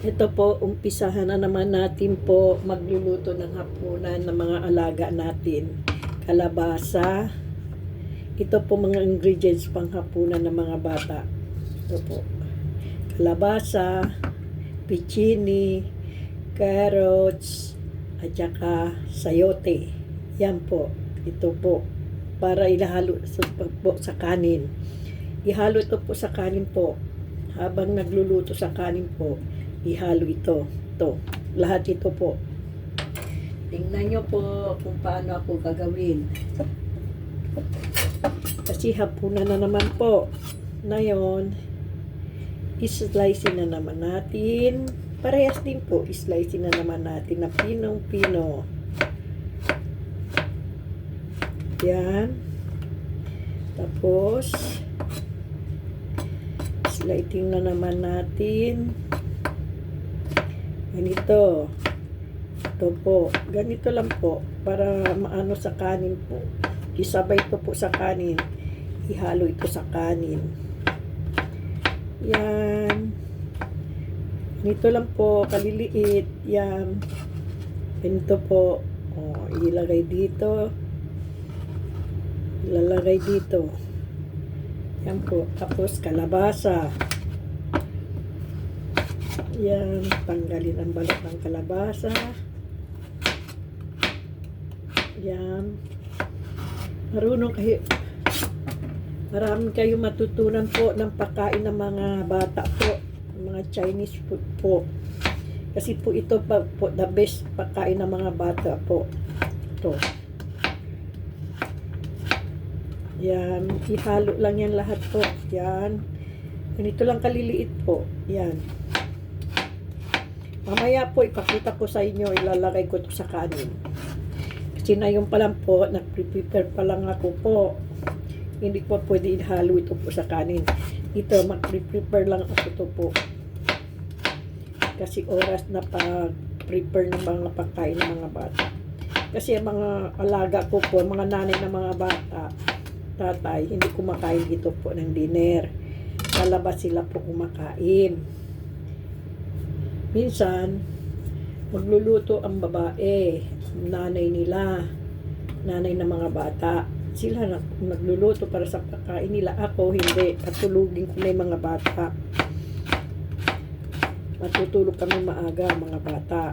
Ito po, umpisahan na naman natin po magluluto ng hapunan ng mga alaga natin. Kalabasa. Ito po mga ingredients pang hapunan ng mga bata. Ito po. Kalabasa, pichini, carrots, at saka sayote. Yan po. Ito po. Para ilahalo po sa kanin. Ihalo ito po sa kanin po. Habang nagluluto sa kanin po, ihalo ito. Ito. Lahat ito po. Tingnan nyo po kung paano ako gagawin. Kasi hapunan na naman po. Ngayon, islice na naman natin. Parehas din po, islice na naman natin na pinong-pino. Yan. Tapos, slicing na naman natin. Ganito. Ito po. Ganito lang po. Para maano sa kanin po. Isabay ito po sa kanin. Ihalo ito sa kanin. Yan. Ganito lang po. Kaliliit. Yan. Ganito po. O, ilagay dito. Ilalagay dito. Yan po. Tapos kalabasa. Yan. Tanggalin ang balat ng kalabasa. Yan. Marami kayo matutunan po ng pagkain ng mga bata po. Mga Chinese food po. Kasi po ito pa po the best pagkain ng mga bata po. Ito. Yan. Ihalo lang yan lahat po. Yan. Ganito lang kaliliit po. Yan. Mamaya po ipakita ko sa inyo. Ilalagay ko ito sa kanin. Kasi na yung pa lang po. Nag-prepare pa lang ako po. Hindi po pwede ihalo ito po sa kanin. Ito, mag-prepare lang ako ito po. Kasi oras na pag-prepare ng mga pagkain ng mga bata. Kasi ang mga alaga ko po, mga nanay ng mga bata, tatay, hindi kumakain dito po ng dinner. Lalabas sila po kumakain. Minsan, magluluto ang babae, nanay nila, nanay ng mga bata. Sila nagluluto para sa pagkain nila. Ako, hindi. Patulugin ko na yung mga bata. Matutulog kami maaga, mga bata.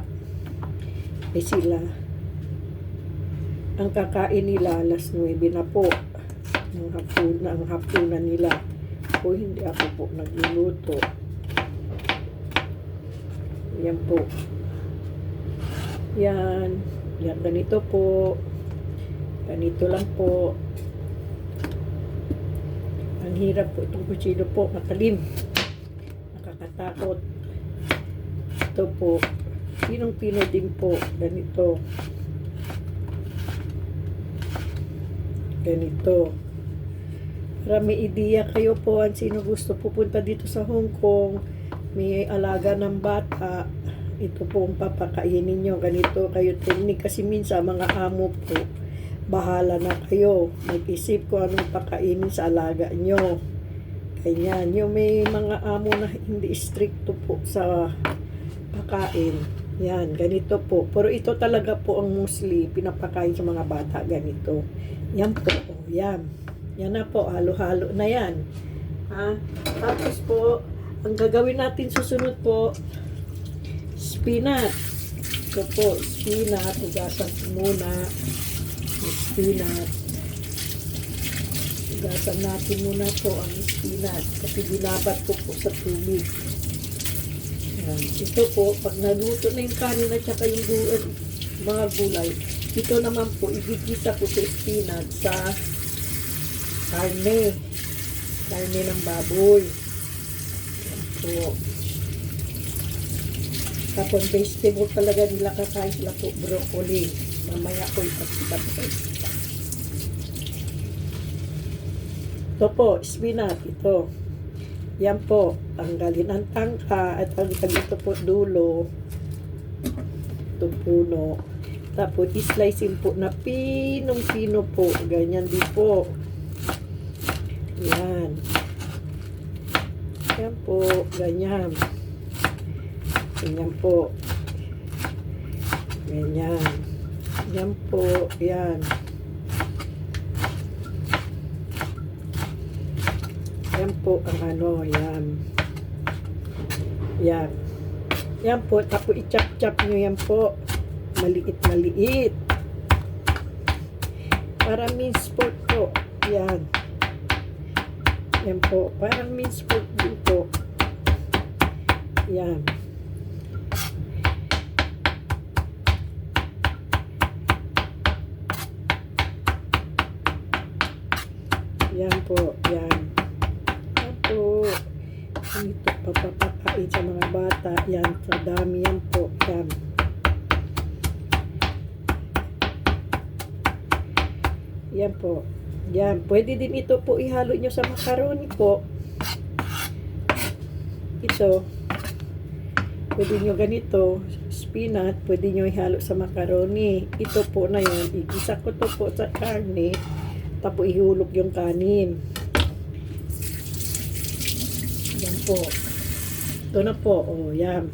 Eh sila, ang kakain nila, alas 9 na po. Ang hapunan nila. O hindi ako po nagluluto. Yan po. Yan. Yan, ganito po. Ganito lang po. Ang hirap po itong kutsilo po. Matalim. Nakakatakot. Ito po. Pinong-pino din po. Ganito. Ganito. Para may ideya kayo po ang sino gusto pupunta dito sa Hong Kong, may alaga ng bata, ito po ang papakainin nyo. Ganito kayo training kasi minsan mga amo po, bahala na kayo. Mag-isip ko anong pakainin sa alaga nyo. Ganyan. Yung may mga amo na hindi stricto po sa pakain. Yan. Ganito po. Pero ito talaga po ang mostly pinapakain sa mga bata. Ganito. Yan po. Oh, yan. Yan na po, halo-halo na yan. Ha? Tapos po, ang gagawin natin susunod po, spinach. Ito po, spinach. Hugasan ko muna. Spinach. Hugasan natin muna po ang spinach. Kasi binabat ko po sa tubig. Yan. Ito po, pag naluto na yung kanin at saka yung mga gulay, ito naman po, igigisa ko sa spinach sa karne ng baboy. Yan po. Tapos vegetable talaga nila kakain sila po, broccoli. Mamaya ko ipagkita po. Ito po, spinach. Ito. Yan po. Tanggalin ang tangka at tanggalin ito po dulo. Itong puno. Tapos islicein po na pinong-pino po. Ganyan din po. Yan. Yan po, ganyan. Ganyan po. Ganyan. Yan po. Yan. Yan po ang ano. Yan. Yan. Yan po. Tapos i-chop-chop nyo yan po. Maliit-maliit. Para minced pork po. Yan. Yan po. Parang minced pork din po. Yan. Yan po. Yan. Yan po. Ito papapakain sa mga bata. Yan. Sa dami yan po. Yan. Yan po. Yan. Pwede din ito po ihalo nyo sa macaroni po. Ito. Pwede nyo ganito. Spinach. Pwede nyo ihalo sa macaroni. Ito po na yun. Igisa ko to po sa karne. Tapos ihulog yung kanin. Yan po. Ito na po. O, yan.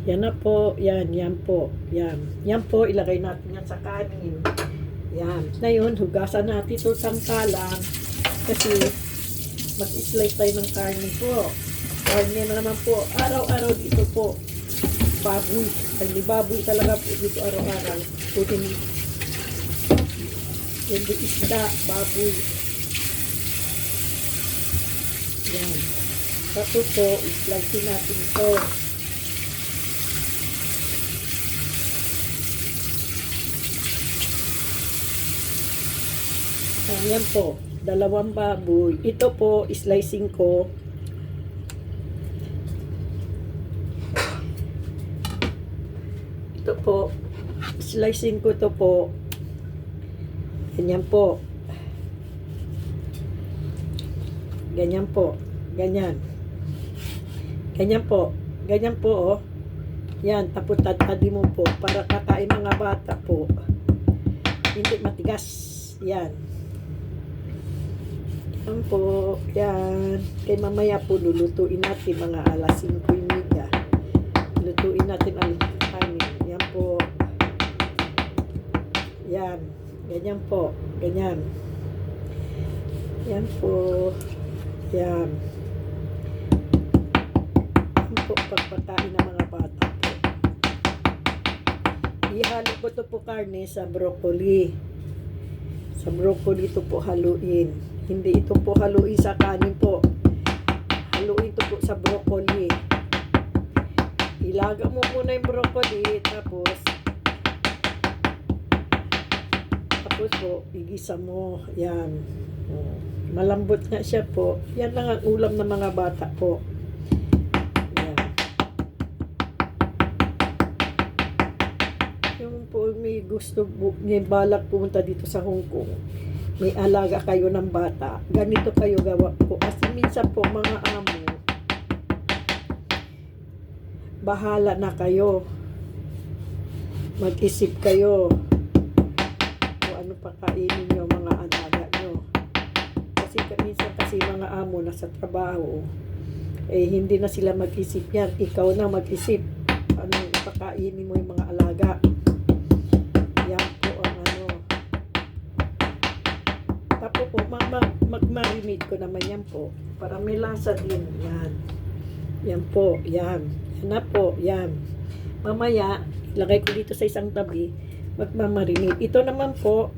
Yan na po. Yan. Yan po. Yan. Yan po. Ilagay natin yan sa kanin. Yan. Ngayon, hugasan natin ito sampalang. Kasi, mag-slice tayo ng karne po. Karne na naman po. Araw-araw dito po. Baboy. Hindi baboy talaga po dito araw-araw. Pwede hindi isda, baboy. Yan. Tapos po, i-slice natin ito. Yan po, 2 baboy. Ito po, slicing ko. Ito po, slicing ko to po. Ganyan po. Ganyan po. Ganyan. Ganyan po. Ganyan po, oh. Yan, tapos tatadi mo po para kakain mga bata po. Hindi matigas. Yan. Yan po. Yan. Kaya mamaya po lulutuin natin mga alas 5:30. Lutuin natin ang kanin. Yan po. Yan. Ganyan po. Ganyan. Yan po. Yan. Yan po pagpatayin ng mga bata po. Ihalo ko ito po karne sa broccoli. Sa broccoli ito po haluin. Hindi ito po haluin sa kanin po. Haluin ito po sa broccoli. Ilaga mo muna yung broccoli. Tapos po, igisa mo. Yan. Malambot nga siya po. Yan lang ang ulam ng mga bata po. Yan. Yung po may gusto, may balak pumunta dito sa Hong Kong. May alaga kayo ng bata. Ganito kayo gawa po. Kasi minsan po mga amo, bahala na kayo. Mag-isip kayo. Pakainin nyo mga alaga nyo. Kasi minsan kasi mga amo nasa trabaho, eh hindi na sila mag-isip yan. Ikaw na mag-isip. Anong ipakainin mo yung mga alaga. Yan po ang ano. Tapos po, mag-marinate ko naman yan po. Para may lasa din. Yan. Yan po. Yan. Yan na po. Yan. Mamaya, ilagay ko dito sa isang tabi. Magmamarinate. Ito naman po,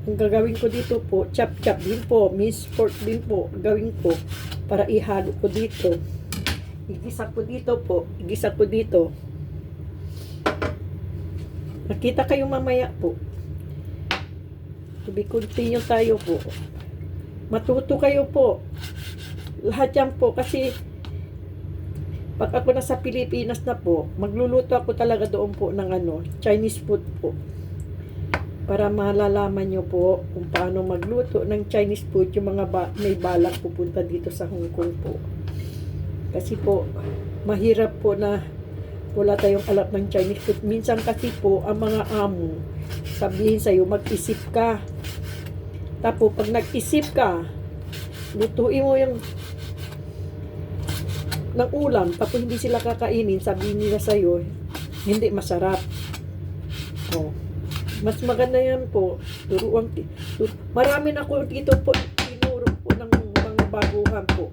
ang gagawin ko dito po, chop-chop din po, minced pork din po, gawin ko para ihalo ko dito. Igisa ko dito po, igisa ko dito. Nakita kayo mamaya po. To be continue tayo po. Matuto kayo po. Lahat yan po, kasi pag ako nasa Pilipinas na po, magluluto ako talaga doon po ng ano, Chinese food po. Para malalaman nyo po kung paano magluto ng Chinese food yung mga may balak pupunta dito sa Hong Kong po. Kasi po, mahirap po na wala tayong alam ng Chinese food. Minsan kasi po, ang mga amo, sabihin sa'yo, mag-isip ka. Tapos, pag nag-isip ka, lutuin mo yung ng ulam, tapos hindi sila kakainin, sabihin nila sa'yo, hindi masarap. Oh. Mas maganda yan po. Marami na ko dito po, tinuro po ng mga baguhan po.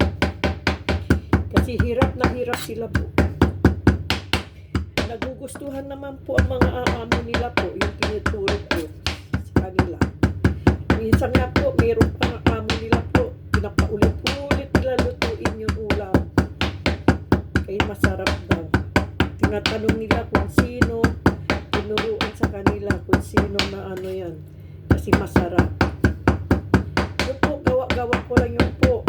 Kasi hirap na hirap sila po. Nagugustuhan naman po ang mga aamo nila po, yung tinuturo ko sa kanila. Minsan nga po, mayroon pang amo nila po, pinapaulit-ulit nila lutuin yung ulam. Kaya masarap daw. Tinatanong nila kung sino, tinuruan sa kanila kung sino na ano yan. Kasi masarap. Yun po, gawa-gawa ko lang yun po.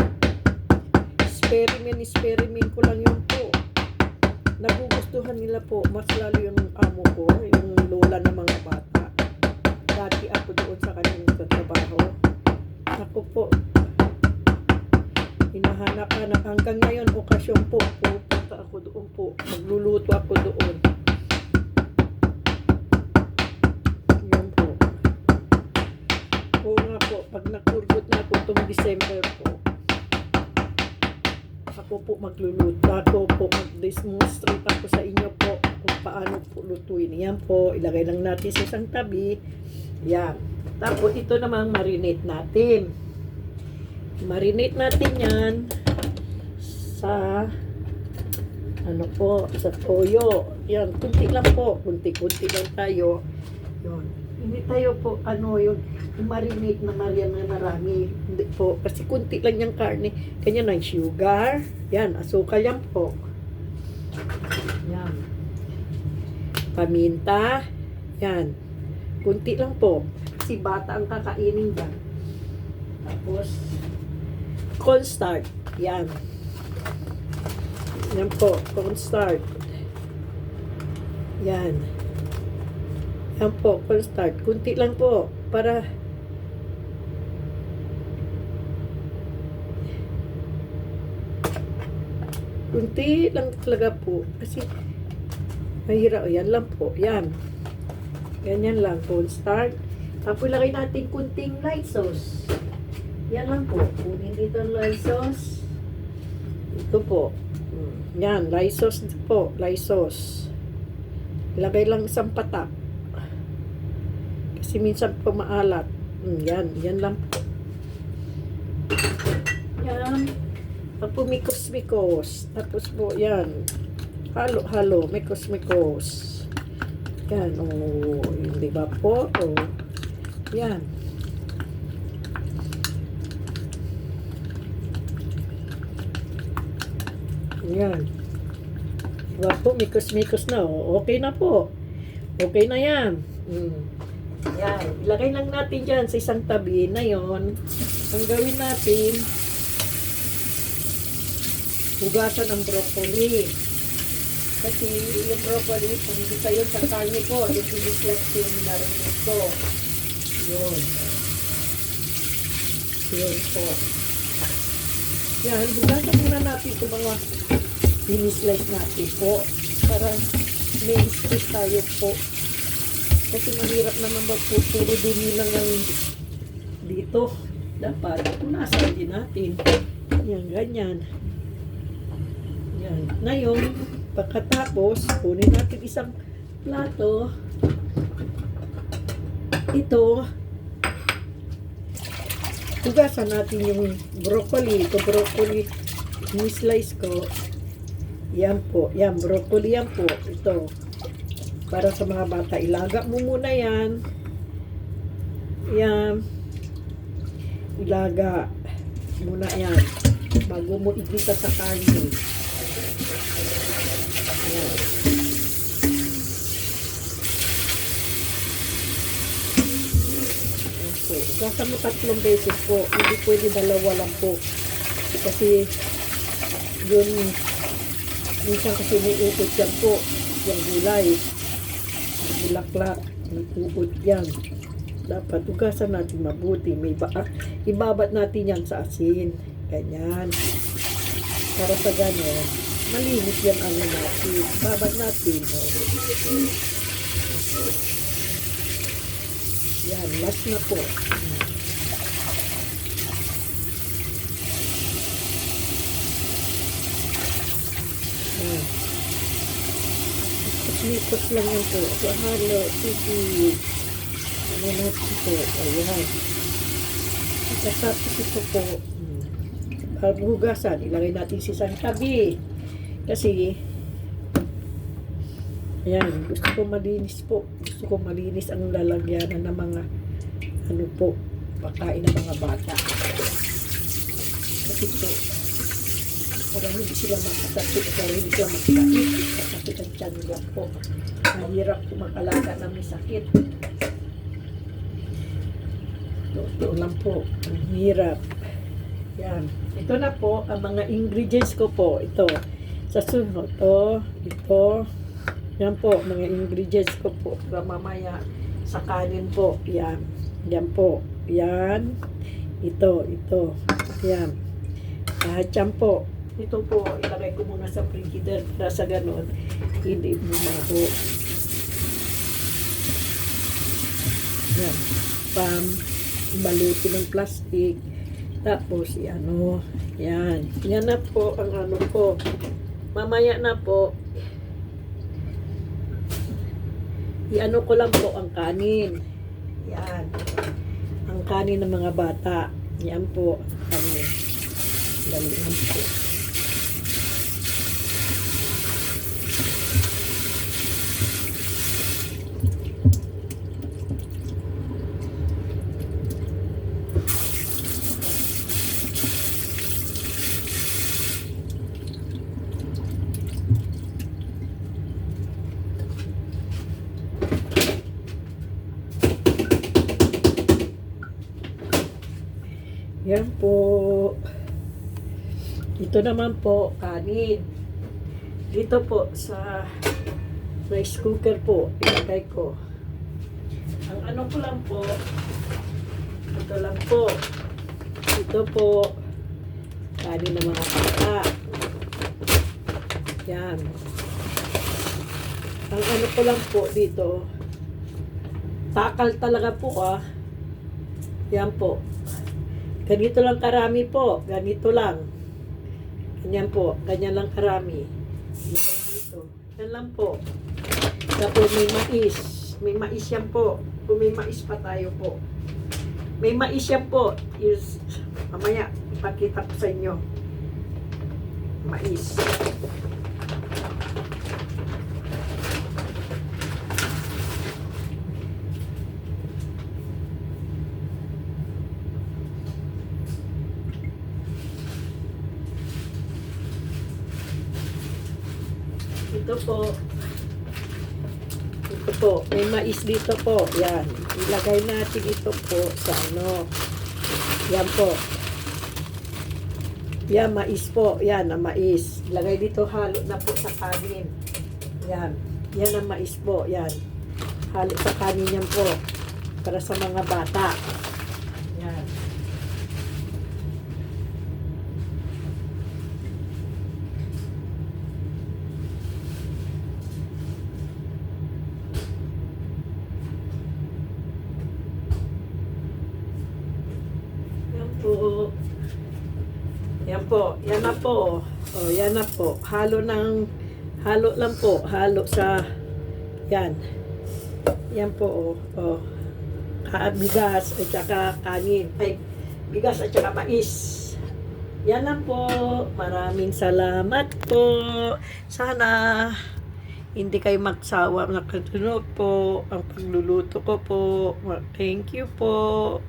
Experiment ko lang yun po. Nagugustuhan nila po, mas lalo yung amo ko, yung lola ng mga bata. Dati ako doon sa kanyang trabaho. Ako po, hinahanap-hanap. Hanggang ngayon, okasyon po, pupunta ako doon po. Magluluto ako doon. Yun po. Oo nga po, pag nakurgot na ako itong December po, ako po magluluto. Ako po mag-demonstrate ako sa inyo po kung paano po lutuin. Yan po, ilagay lang natin sa isang tabi. Yan. Tapos ito namang marinate natin. Marinate natin yan sa ano po, sa toyo. Yan, kunti lang po. Kunti-kunti lang tayo. Yun. Hindi tayo po, ano yung marinate na marami. Hindi po, kasi kunti lang yung karne. Kanya ng sugar. Yan, asukal yan po. Yan. Paminta. Yan. Kunti lang po. Kasi bata ang kakainin dyan. Tapos, cornstarch. Yan. Yan po, cornstarch. Yan. Yan po, cornstarch. Kunti lang po. Para kunti lang talaga po. Kasi mahirap. Yan lang po. Yan. Ganyan lang. Cornstarch. Tapos ilagay natin kunting light sauce. Yan lang po. Kunin dito ang light sauce. Ito po. Yan. Light sauce po. Light sauce. Ilagay lang isang patak. Kasi minsan po maalat. Yan. Yan lang po. Yan. Tapos mikos-mikos. Tapos po yan. Halo-halo. Mikos-mikos. Yan. O. Hindi ba po? O. Yan. Yan. Diba po? Mikos-mikos na. O. Okay na po. Okay na yan. Yan. Ilagay lang natin dyan sa isang tabi na yon. Ang gawin natin, hugasan ang broccoli. Kasi yung broccoli, kung hindi kayo sa karne ko, yung sinislex yung minarinate ko. Yun. Yun po. Yan. Hugasan muna natin itong mga sinislex natin po. Para may space tayo po. Kasi mahirap naman magpupuro dumi lang ang dito. Dapat punasan din natin. Yan, ganyan. Yan. Ngayon, pagkatapos, kunin natin isang plato. Ito, hugasan natin yung broccoli. Ito broccoli, ni-slice ko. Yan po. Yan, broccoli yan po. Ito. Para sa mga bata. Ilaga mo muna yan. Yan. Ilaga muna yan. Bago mo igisa sa karne. Yan. Okay. Igasa mo 3 beses po. Hindi pwede 2 lang po. Kasi yun minsan kasi may ukot yan po. Yung gulay. Bulaklak. May ukot yan. Dapat ugasan natin mabuti. May ibabat natin yan sa asin. Ganyan. Para sa ganon, malinis yan ano natin. Babat natin. Oh. Yan. Last na po. Yan. Ikot lang yan po. So, halo, sige. Ano natin po? Ayan. Tapos ito po. Hugasan. Ilagay natin sa isang tabi. Kasi, ayan, gusto ko malinis po. Gusto ko malinis ang lalagyanan ng mga ano po, pagkain ng mga bata. Kasi po, para hindi sila makasakit, para hindi sila makasakit, makasakit ang tiyan nila po. Mahirap po mag-alaga na may sakit. Ito lang po, ang hirap. Yan. Ito na po, ang mga ingredients ko po. Ito, sa sunod, ito, yan po, mga ingredients ko po. Para mamaya, sa kanin po, yan. Yan po, yan. Ito, yan. At yan po, ito po, ilagay ko muna sa frigider para sa ganon, hindi bumaho. Yan. Balutin ng plastic. Tapos, yan. Yan na po ang ano po. Mamaya na po, i-ano ko lang po ang kanin. Yan. Ang kanin ng mga bata. Yan po. Kanin. Dali lang po. Yan po. Ito naman po, kanin. Dito po sa rice cooker po, ilagay ko. Ang ano ko lang po, ito lang po. Ito po, kanin ng mga bata. Yan. Ang ano ko lang po dito, takal talaga po Yan po. Ganito lang karami po. Ganito lang. Ganyan po. Ganyan lang karami. Ilagay dito. Yan lang po. Tapos may mais. May mais yan po. Kung may mais pa tayo po. May mais yan po. Mamaya, ipakita ko sa inyo. Mais. Ito po. Ito po. May mais dito po. Yan. Ilagay natin ito po sa ano. Yan po. Yan, mais po. Yan, ang mais. Ilagay dito, halo na po sa kanin. Yan. Yan ang mais po. Yan. Halo sa kanin yan po. Para sa mga bata. Yan. Po. Yan po. Yan na po. Yan na po. Halo lang po. Halo sa yan. Yan po. Bigas at saka kanin. Ay, bigas at saka mais. Yan lang po. Maraming salamat po. Sana hindi kayo magsawa. Nakatunod po ang pagluluto ko po. Thank you po.